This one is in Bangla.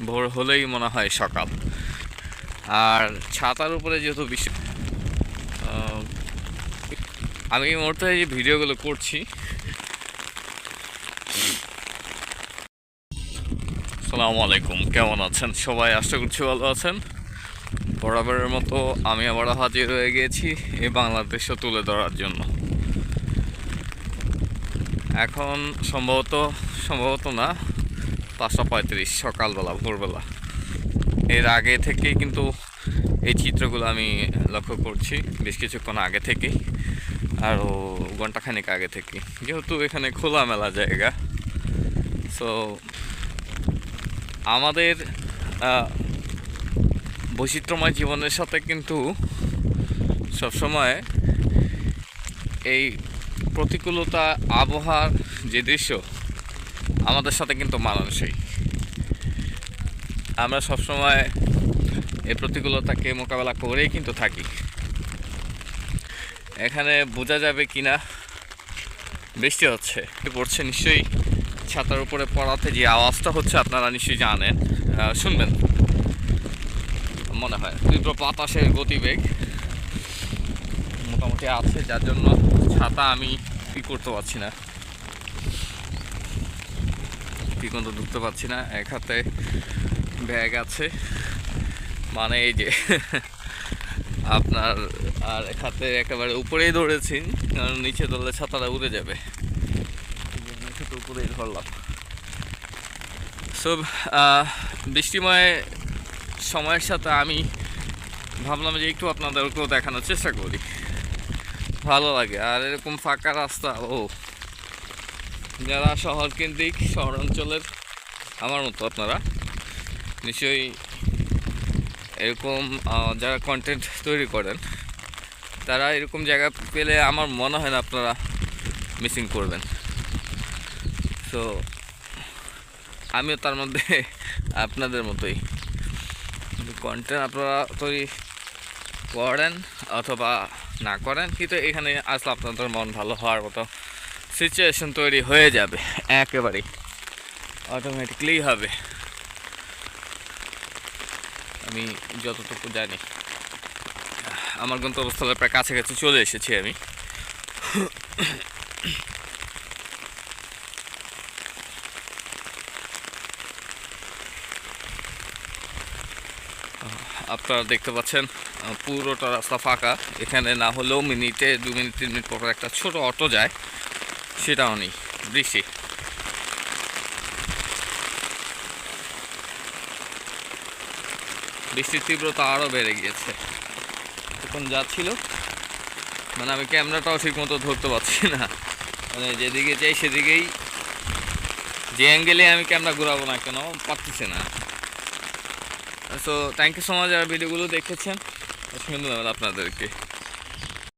ভোর হলেই মনে হয় সকাল। আর ছাতার উপরে যেহেতু বৃষ্টি, আমি এই মুহূর্তে যে ভিডিওগুলো করছি, আসসালামু আলাইকুম, কেমন আছেন সবাই? আশা করছি ভালো আছেন। বরাবরের মতো আমি আবারও হাজির হয়ে গিয়েছি এই বাংলাদেশও তুলে ধরার জন্য। এখন সম্ভবত না, 5:35 সকালবেলা, ভোরবেলা। এর আগে থেকেই কিন্তু এই চিত্রগুলো আমি লক্ষ্য করছি, বেশ কিছুক্ষণ আগে থেকেই, আরও ঘন্টাখানেক আগে থেকে, যেহেতু এখানে খোলামেলা জায়গা। সো আমাদের বৈচিত্র্যময় জীবনের সাথে কিন্তু সবসময় এই প্রতিকূলতা, আবহাওয়ার যে দৃশ্য আমাদের সাথে কিন্তু মানানসই। আমরা সবসময় এই প্রতিকূলতাকে মোকাবেলা করেই কিন্তু থাকি। এখানে বোঝা যাবে কিনা বৃষ্টি পড়ছে নিশ্চয়ই। ছাতার উপরে পড়াতে যে আওয়াজটা হচ্ছে আপনারা নিশ্চয়ই জানেন, শুনবেন মনে হয়। তীব্র বাতাসের গতিবেগ মোটামুটি আছে, যার জন্য ছাতা আমি করতে পারছি না, কিন্তু ঢুকতে পারছি না। এক হাতে ব্যাগ আছে, মানে এই যে আপনার, আর এক হাতে একেবারে উপরেই ধরেছি, কারণ নিচে ধরলে ছাতাটা উড়ে যাবে। উপরেই ধরলাম। সব বৃষ্টিময় সময়ের সাথে আমি ভাবলাম যে একটু আপনাদেরকেও দেখানোর চেষ্টা করি, ভালো লাগে। আর এরকম ফাঁকা রাস্তা, যারা শহরকেন্দ্রিক, শহর অঞ্চলের আমার মতো আপনারা নিশ্চয়ই এরকম, যারা কন্টেন্ট তৈরি করেন, তারা এরকম জায়গা পেলে আমার মনে হয় না আপনারা মিসিং করবেন। তো আমিও তার মধ্যে আপনাদের মতোই কন্টেন্ট আপনারা তৈরি করেন অথবা না করেন, কিন্তু এখানে আসলে আপনাদের মন ভালো হওয়ার মতো সিচুয়েশন তৈরি হয়ে যাবে, একেবারেই অটোমেটিকলি হবে। আমি যতটুকু জানি, আমার গন্তব্যস্থলের প্রায় কাছাকাছি চলে এসেছি আমি। আপনারা দেখতে পাচ্ছেন পুরোটা রাস্তা ফাঁকা। এখানে না হলেও মিনিটে 2 মিনিট 3 মিনিট পর একটা ছোট অটো যায়, সেটাও নেই। বৃষ্টির তীব্রতা আরও বেড়ে গিয়েছে। এখন যাচ্ছিল, মানে আমি ক্যামেরাটাও ঠিক মতো ধরতে পারছি না, মানে যেদিকে যাই সেদিকেই, যে অ্যাঙ্গেলে আমি ক্যামেরা ঘোরাবো না কেন পারতেছি না। So thank you so much যারা ভিডিওগুলো দেখেছেন, ধন্যবাদ আপনাদেরকে।